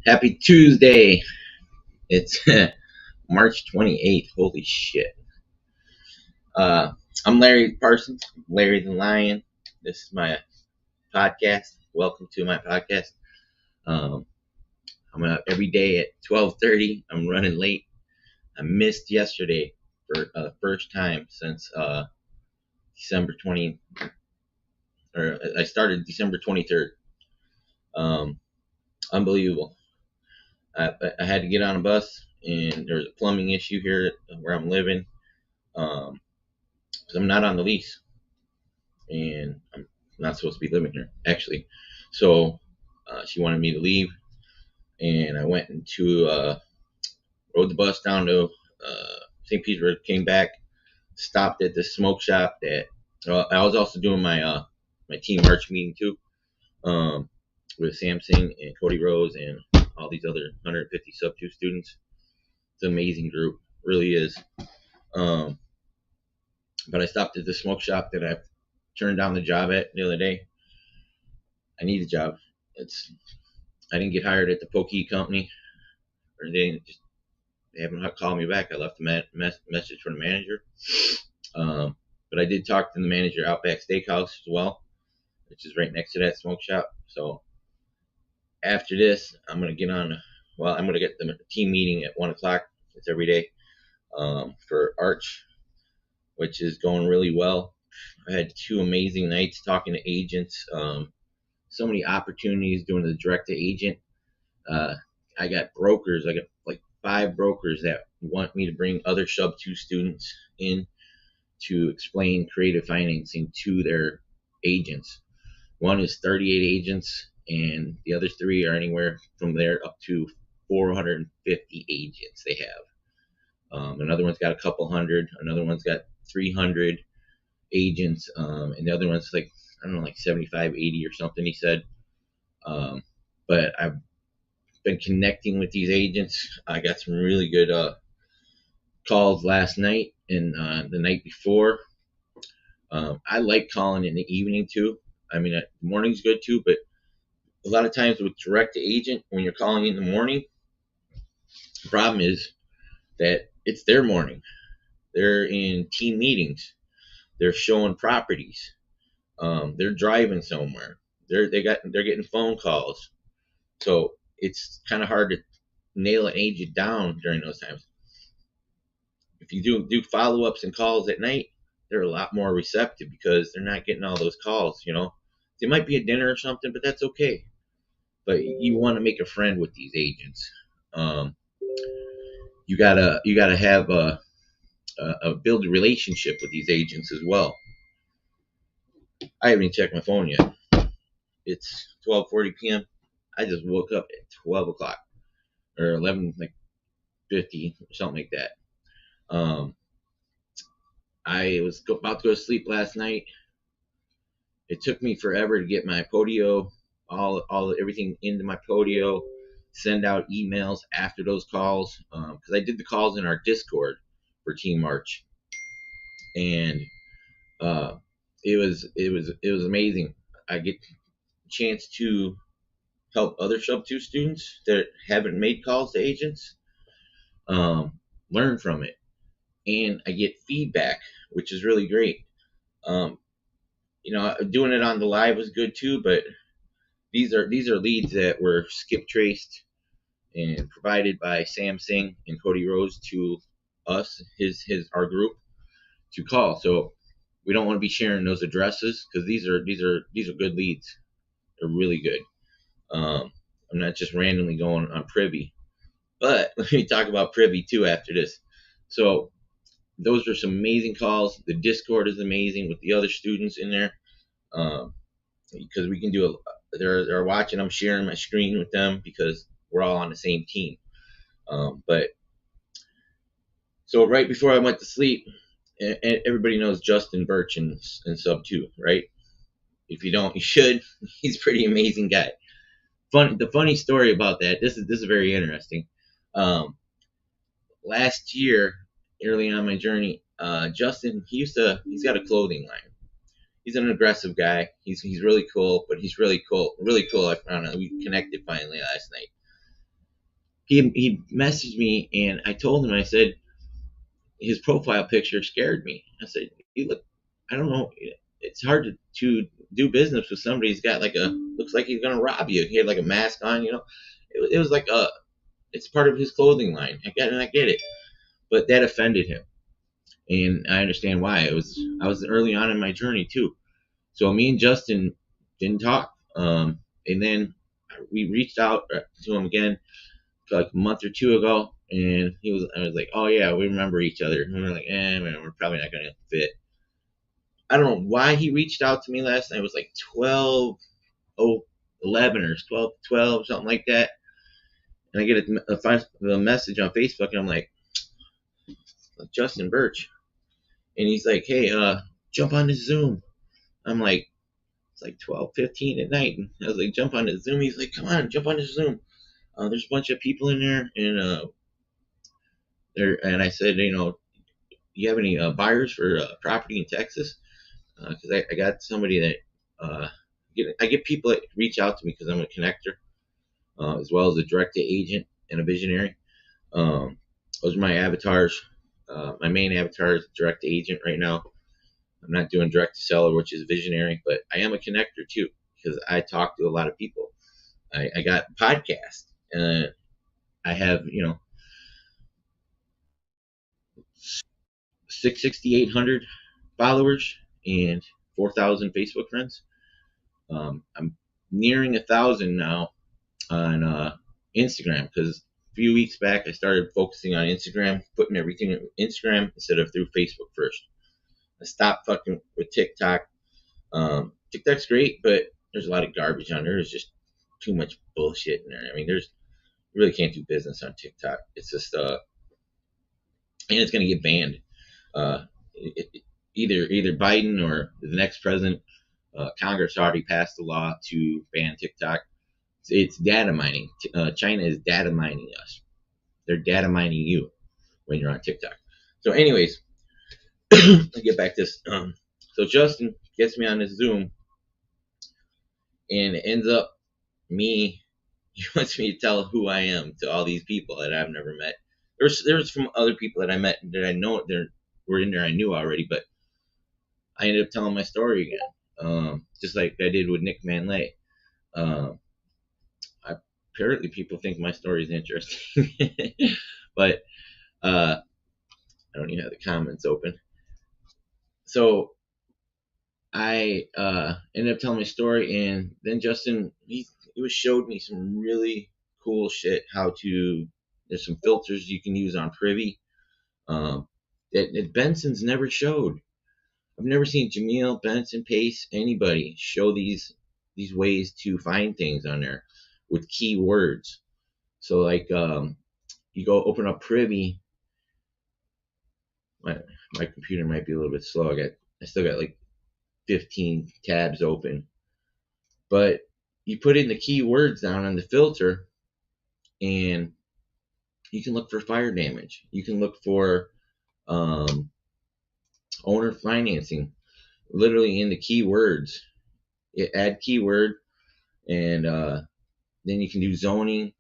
Happy Tuesday. It's March 28th. Holy shit. I'm Larry Parsons, Larry the Lion. This is my podcast. Welcome to my podcast. I'm out every day at 12:30. I'm running late. I missed yesterday for the first time since December 20, or I started December 23rd. Unbelievable. I had to get on a bus, and there's a plumbing issue here where I'm living. Because I'm not on the lease, and I'm not supposed to be living here, actually. So she wanted me to leave, and I went into rode the bus down to St. Petersburg, came back, stopped at the smoke shop that I was also doing my my team march meeting too, with Samsung and Cody Rose and all these other 150 SUBTO students. It's an amazing group, really is. But I stopped at the smoke shop that I turned down the job at the other day. I need a job. I didn't get hired at the Pokey company, or they haven't called me back. I left a message for the manager. But I did talk to the manager at Outback Steakhouse as well, which is right next to that smoke shop. So after this, I'm gonna get on. Well, I'm gonna get the team meeting at 1 o'clock. It's every day for Arch, which is going really well. I had 2 amazing nights talking to agents. So many opportunities doing the direct to agent. I got brokers. I got like 5 brokers that want me to bring other SUBTO students in to explain creative financing to their agents. One is 38 agents, and the other 3 are anywhere from there up to 450 agents they have. Another one's got a couple hundred. Another one's got 300 agents, and the other one's like, I don't know, like 75, 80 or something, he said. But I've been connecting with these agents. I got some really good calls last night and the night before. I like calling in the evening too. I mean, the morning's good too, but a lot of times with direct to agent, when you're calling in the morning, the problem is that it's their morning. They're in team meetings. They're showing properties. They're driving somewhere. They're getting phone calls. So it's kind of hard to nail an agent down during those times. If you do follow-ups and calls at night, they're a lot more receptive because they're not getting all those calls, you know. It might be a dinner or something, but that's okay. But you want to make a friend with these agents. You gotta have build a relationship with these agents as well. I haven't even checked my phone yet. It's 12:40 p.m. I just woke up at 12 o'clock or 11, like 50 or something like that. I was about to go to sleep last night. It took me forever to get my Podio, everything into my Podio, send out emails after those calls, because I did the calls in our Discord for Team March, and it was amazing. I get a chance to help other SUBTO students that haven't made calls to agents, learn from it, and I get feedback, which is really great. You know, doing it on the live was good too, but these are leads that were skip traced and provided by Samsung and Cody Rose to us, our group, to call. So we don't want to be sharing those addresses because these are good leads. They're really good. I'm not just randomly going on Privy, but let me talk about Privy too after this. So those are some amazing calls. The Discord is amazing with the other students in there, because we can do they're watching. I'm sharing my screen with them because we're all on the same team. But so right before I went to sleep, and everybody knows Justin Birch in SUBTO, right? If you don't, you should. He's a pretty amazing guy. The funny story about that. This is very interesting. Last year, early on my journey, Justin, he's got a clothing line. He's an aggressive guy. He's really cool, but he's really cool. I found out we connected finally last night. he messaged me, and I told him, I said, his profile picture scared me. I said, you look, I don't know, it's hard to do business with somebody who's got like a, looks like he's gonna rob you. He had like a mask on, you know. It was like a, it's part of his clothing line. I get it, but that offended him, and I understand why. I was early on in my journey too, so me and Justin didn't talk. And then we reached out to him again like a month or two ago, and I was like, oh yeah, we remember each other. And we were like, man, we're probably not gonna fit. I don't know why he reached out to me last night. It was like 11 or 12, something like that. And I get a message on Facebook, and I'm like, Justin Birch. And he's like, hey, jump on this Zoom. I'm like, it's like 12:15 at night. And I was like, jump on the Zoom. He's like, come on, jump on the Zoom. There's a bunch of people in there, and and I said, you know, do you have any buyers for property in Texas? Because I got somebody that I get people that reach out to me because I'm a connector, as well as a direct agent and a visionary. Those are my avatars. My main avatar is direct agent right now. I'm not doing direct to seller, which is visionary, but I am a connector too because I talk to a lot of people. I got a podcast. I have, you know, 6,800 followers and 4,000 Facebook friends. I'm nearing 1,000 now on Instagram because a few weeks back I started focusing on Instagram, putting everything in Instagram instead of through Facebook first. I stopped fucking with TikTok. TikTok's great, but there's a lot of garbage on there. There's just too much bullshit in there. I mean, you really can't do business on TikTok. It's just and it's gonna get banned. Either Biden or the next president. Congress already passed a law to ban TikTok. It's data mining. China is data mining us. They're data mining you when you're on TikTok. So, anyways, I'll get back to this. So Justin gets me on this Zoom, and it ends up he wants me to tell who I am to all these people that I've never met. There's from other people that I met that I know were in there I knew already, but I ended up telling my story again, just like I did with Nick Manley. Apparently people think my story is interesting, but I don't even have the comments open. So I ended up telling my story, and then Justin he showed me some really cool shit. There's some filters you can use on Privy that Benson's never showed. I've never seen Jamil, Benson, Pace, anybody show these ways to find things on there with keywords. So like you go open up Privy. My computer might be a little bit slow. I still got like 15 tabs open. But you put in the keywords down on the filter, and you can look for fire damage. You can look for owner financing, literally in the keywords. Add keyword, and then you can do zoning.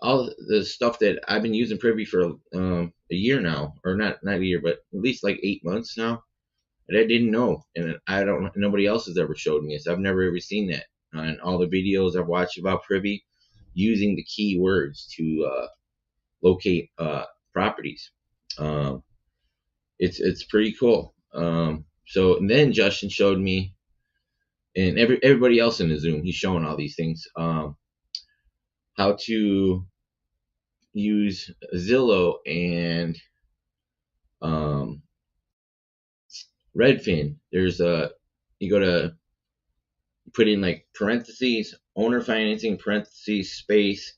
All the stuff that I've been using Privy for a year now, or not a year, but at least like 8 months now. And I didn't know, and nobody else has ever showed me this. I've never ever seen that on all the videos I've watched about Privy, using the keywords to locate properties. It's pretty cool. So and then Justin showed me, and everybody else in the Zoom, he's showing all these things. How to use Zillow and Redfin. You put in like parentheses, owner financing, parentheses, space,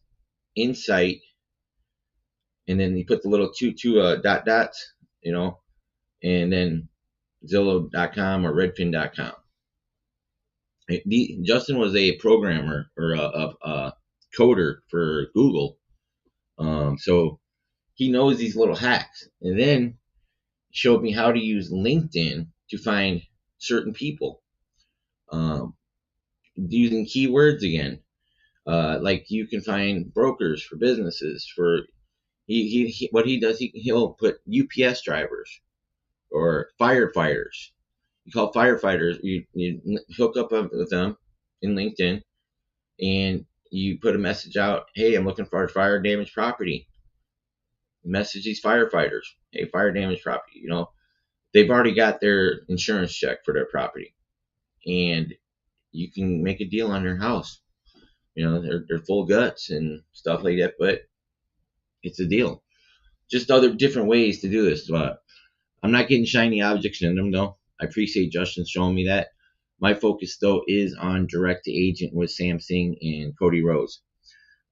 insight, and then you put the little two dots, you know, and then Zillow.com or Redfin.com. Justin was a programmer or a coder for Google, so he knows these little hacks. And then showed me how to use LinkedIn to find certain people, using keywords again. Like you can find brokers for businesses. For what he does, he'll put UPS drivers or firefighters. You call firefighters. You hook up with them in LinkedIn, and you put a message out. Hey, I'm looking for fire damaged property. Message these firefighters. Hey, fire damaged property. They've already got their insurance check for their property, and you can make a deal on their house. They're full guts and stuff like that, but it's a deal. Just other different ways to do this. But I'm not getting shiny objects in them, though. I appreciate Justin showing me that. My focus, though, is on direct to agent with Sam Singh and Cody Rose,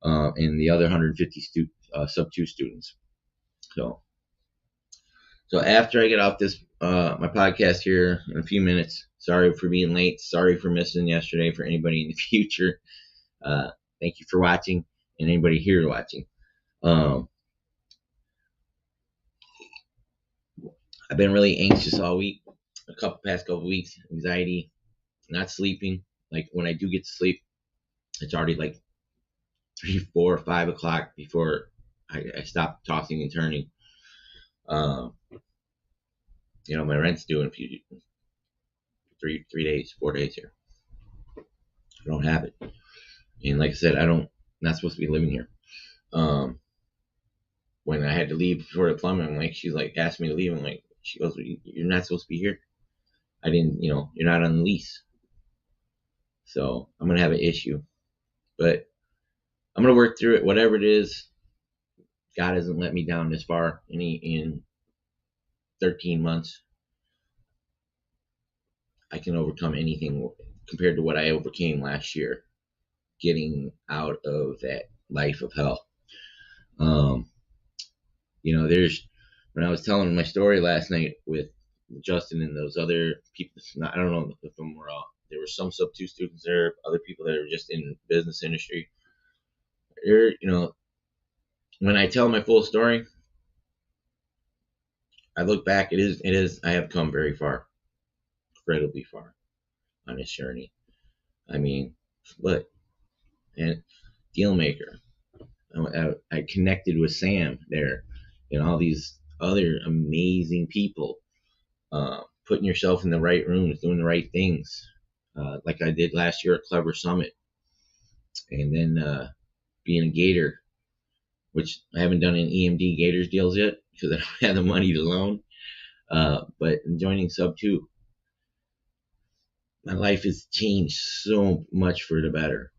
and the other 150 SUBTO students. So after I get off this my podcast here in a few minutes, sorry for being late. Sorry for missing yesterday. For anybody in the future, thank you for watching, and anybody here watching. I've been really anxious all week. Past couple weeks, anxiety, not sleeping. Like when I do get to sleep, it's already like 3, 4, 5 o'clock before I stop tossing and turning. My rent's due in a few 3 days, 4 days here. I don't have it, and like I said, not supposed to be living here. When I had to leave for the plumbing, I'm like, she's like asked me to leave. I'm like, she goes, you're not supposed to be here. I didn't, you're not on the lease. So I'm going to have an issue, but I'm going to work through it. Whatever it is, God hasn't let me down this far in 13 months. I can overcome anything compared to what I overcame last year, getting out of that life of hell. When I was telling my story last night with Justin and those other people, I don't know if them were all, there were some SUBTO students there, other people that are just in business industry. When I tell my full story, I look back, I have come very far, incredibly far on this journey. I mean, look, and deal maker. I connected with Sam there, and all these other amazing people, putting yourself in the right rooms, doing the right things, like I did last year at Clever Summit, and then being a Gator, which I haven't done any EMD Gators deals yet because I don't have the money to loan, but joining SUBTO, my life has changed so much for the better.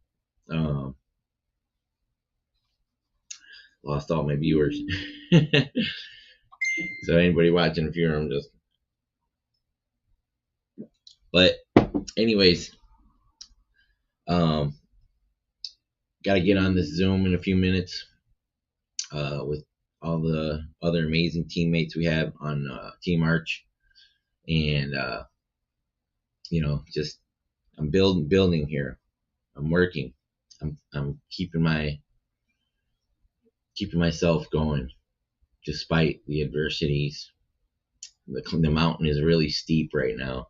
Lost all my viewers. So anybody watching, if you're but anyways, got to get on this Zoom in a few minutes with all the other amazing teammates we have on Team Arch, and just I'm building here. I'm working. I'm keeping myself going despite the adversities. The mountain is really steep right now.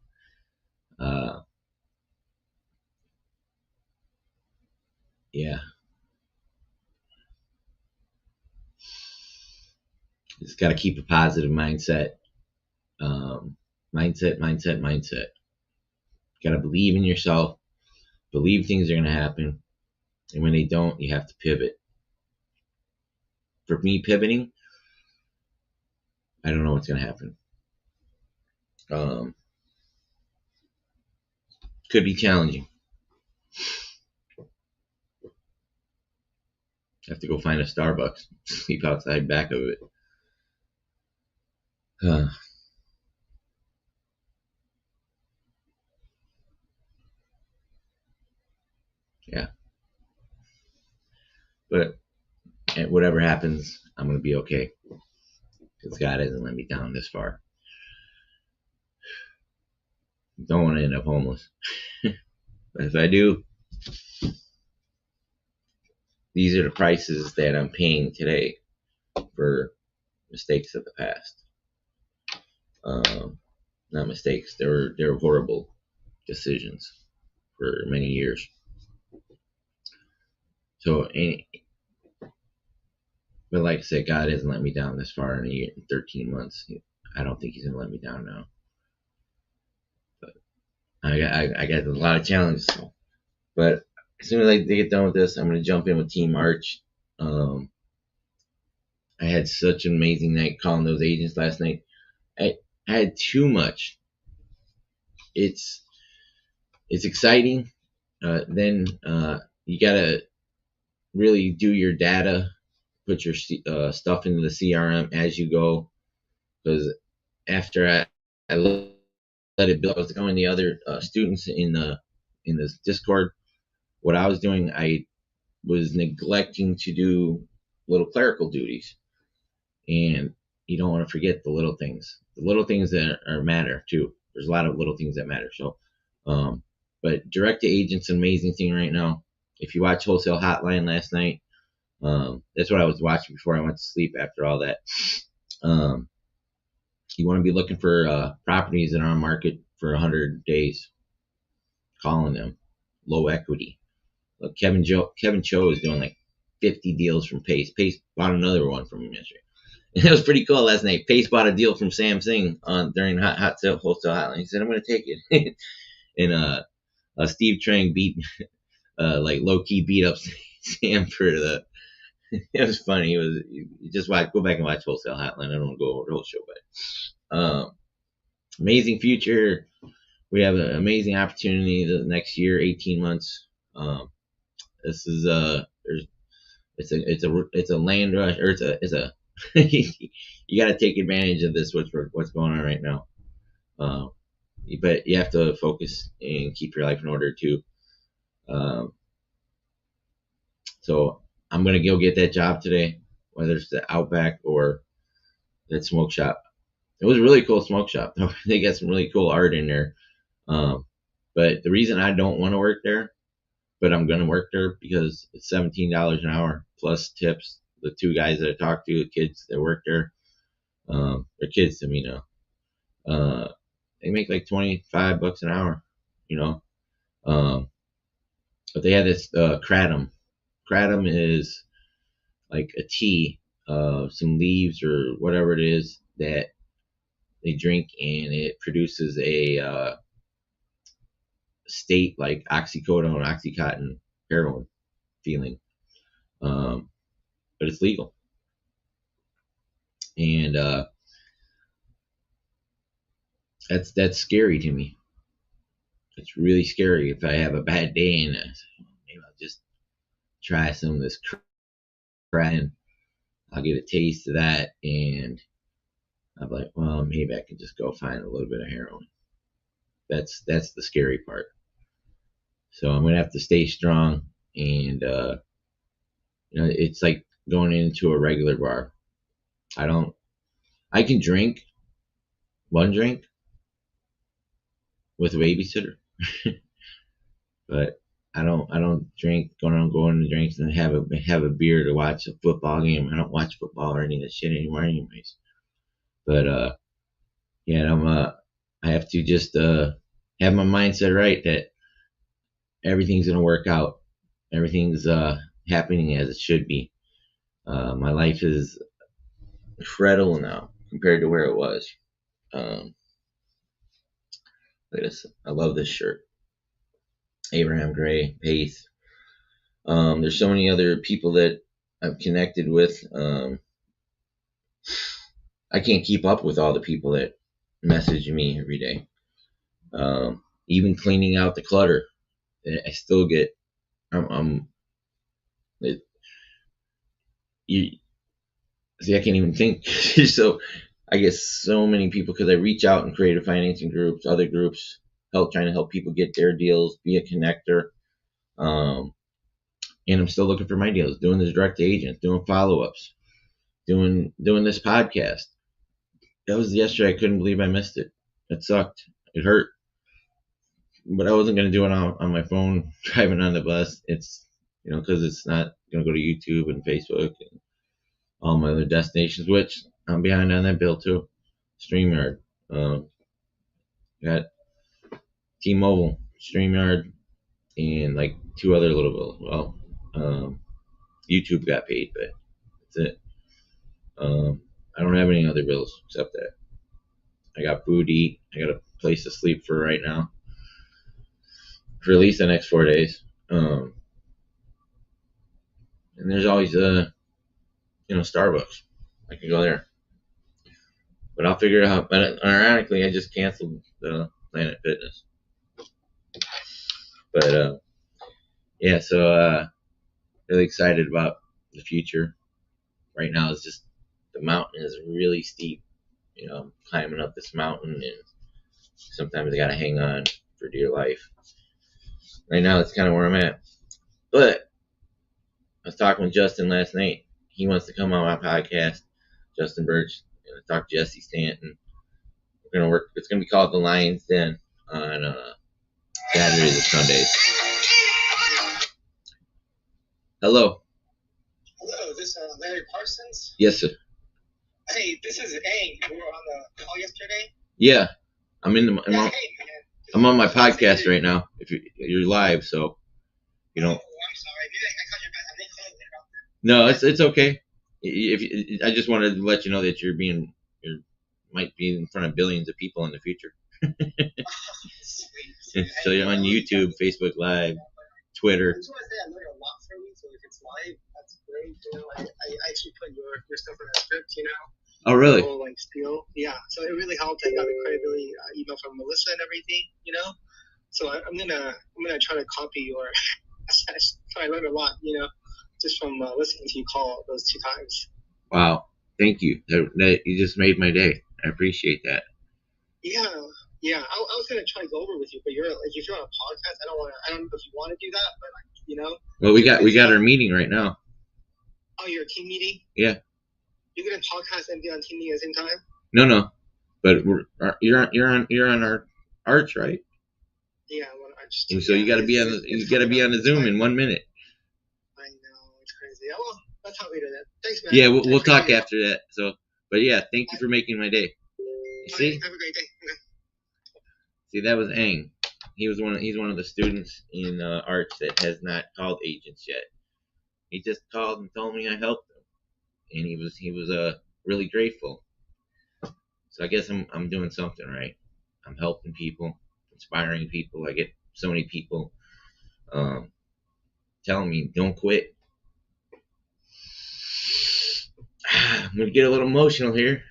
Yeah. Just got to keep a positive mindset. Mindset. Got to believe in yourself. Believe things are going to happen. And when they don't, you have to pivot. For me, pivoting, I don't know what's going to happen. Could be challenging. Have to go find a Starbucks, sleep outside back of it. Yeah. But whatever happens, I'm going to be okay. Because God hasn't let me down this far. Don't want to end up homeless. But if I do, these are the prices that I'm paying today for mistakes of the past. Not mistakes. They were horrible decisions for many years. So, but like I said, God hasn't let me down this far in a year, 13 months. I don't think He's gonna let me down now. But I got a lot of challenges. But as soon as I get done with this, I'm gonna jump in with Team Arch. Um, I had such an amazing night calling those agents last night. I I had too much. It's it's exciting. Then you gotta really do your data, put your stuff into the CRM as you go. Because after I let it build, I was going the other students in this Discord. What I was doing, I was neglecting to do little clerical duties, and you don't want to forget the little things that are matter too. There's a lot of little things that matter. So, but direct to agent's an amazing thing right now. If you watch Wholesale Hotline last night, that's what I was watching before I went to sleep after all that. Um, you want to be looking for properties that are on market for 100 days, calling them low equity. Look, Kevin Cho is doing like 50 deals from Pace. Pace bought another one from him yesterday. It was pretty cool last night. Pace bought a deal from Sam Singh during hot sale wholesale hotline. He said, "I'm going to take it." And Steve Trang beat like low key beat up Sam for the. It was funny. You just go back and watch wholesale hotline. I don't want to go over the whole show, but amazing future. We have an amazing opportunity the next year, 18 months. This is it's a land rush, or it's a you got to take advantage of this. What's going on right now? But you have to focus and keep your life in order too. So I'm gonna go get that job today, whether it's the Outback or that smoke shop. It was a really cool smoke shop. They got some really cool art in there. But the reason I don't want to work there, but I'm gonna work there because it's $17 an hour plus tips. The two guys that I talked to, the kids that work there, they're kids to me now. They make like $25 an hour, you know. But they had this kratom. Kratom is like a tea, some leaves or whatever it is that they drink, and it produces a state like oxycodone, oxycontin, heroin feeling. But it's legal, and that's scary to me. It's really scary if I have a bad day and I say, maybe I'll just try some of this crap and I'll get a taste of that, and I'm like, well, maybe I can just go find a little bit of heroin. That's the scary part. So I'm gonna have to stay strong, and it's like going into a regular bar. I can drink one drink with a babysitter, but I don't drink going to drinks and have a beer to watch a football game. I don't watch football or any of that shit anymore, anyways. But yeah, I have to just have my mindset right that everything's gonna work out. Everything's happening as it should be. My life is incredible now compared to where it was. Um, look at this. I love this shirt. Abraham Gray, Pace. There's so many other people that I've connected with. I can't keep up with all the people that message me every day. Even cleaning out the clutter, I still get. It, you see, I can't even think. So I get so many people because I reach out in creative financing groups, other groups, trying to help people get their deals, be a connector. And I'm still looking for my deals, doing this direct to agents, doing follow-ups, doing this podcast. That was yesterday. I couldn't believe I missed it. It sucked. It hurt. But I wasn't going to do it on my phone driving on the bus. It's, because it's not going to go to YouTube and Facebook and all my other destinations, which I'm behind on that bill too. StreamYard. Got T-Mobile, StreamYard, and like two other little bills. Well, YouTube got paid, but that's it. I don't have any other bills except that. I got food to eat. I got a place to sleep for right now, for at least the next 4 days. And there's always Starbucks. I can go there, but I'll figure it out. But ironically, I just canceled the Planet Fitness. But yeah, so really excited about the future. Right now, it's just the mountain is really steep. I'm climbing up this mountain, and sometimes I gotta hang on for dear life. Right now, that's kind of where I'm at. But I was talking with Justin last night. He wants to come on my podcast. Justin Birch. I talked to Jesse Stanton. We're gonna work. It's gonna be called The Lion's Den on Saturdays and Sundays. Hello. Hello, is this Larry Parsons? Yes, sir. Hey, this is Ang. We were on the call yesterday. Yeah, I'm Hey, man. I'm on my podcast right now. If you're live, so you know. Oh, I'm sorry. Maybe I caught your bad. I didn't call you later on. No, it's okay. I just wanted to let you know that you might be in front of billions of people in the future. Sweet. So you're on YouTube, Facebook Live, Twitter. I just want to say I learned a lot from you, so if it's live, that's great. I actually put your stuff in a script, Oh, really? The whole spiel. Yeah, so it really helped. I got a credibility email from Melissa and everything, So I'm gonna try to copy your. So I learned a lot, just from listening to you call those 2 times. Wow, thank you. That you just made my day. I appreciate that. Yeah. I was gonna try to go over with you, but if you're on a podcast, I don't know if you want to do that, but Well, we got our meeting right now. Oh, your team meeting? Yeah. You're gonna podcast and be on team meeting at the same time? No, but you're on our Arch, right? Yeah, I'm on Arch. So you gotta be on the Zoom in 1 minute. I know, it's crazy. Oh, well, let's talk later then. Thanks, man. Yeah, we'll talk after that. So, but yeah, thank you for making my day. You see? Have a great day. Okay. See, that was Ang. He's one of the students in Arch that has not called agents yet. He just called and told me I helped him, and he was really grateful. So I guess I'm doing something right. I'm helping people, inspiring people. I get so many people telling me don't quit. I'm gonna get a little emotional here.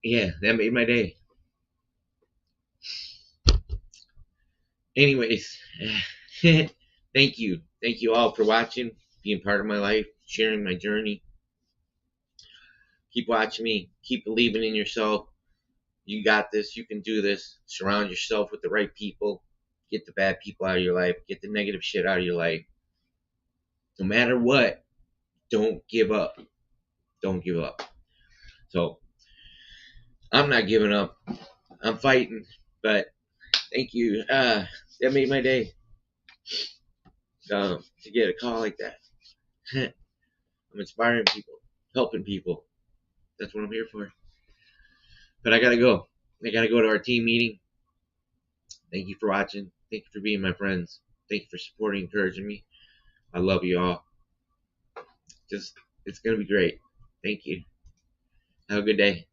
Yeah, that made my day. Anyways, thank you all for watching, being part of my life, sharing my journey. Keep watching me. Keep believing in yourself. You got this. You can do this. Surround yourself with the right people. Get the bad people out of your life. Get the negative shit out of your life. No matter what, don't give up. Don't give up. So, I'm not giving up. I'm fighting. But, thank you. That made my day. To get a call like that. I'm inspiring people. Helping people. That's what I'm here for. But I gotta go. I gotta go to our team meeting. Thank you for watching. Thank you for being my friends. Thank you for supporting, encouraging me. I love you all. It's gonna be great. Thank you. Have a good day.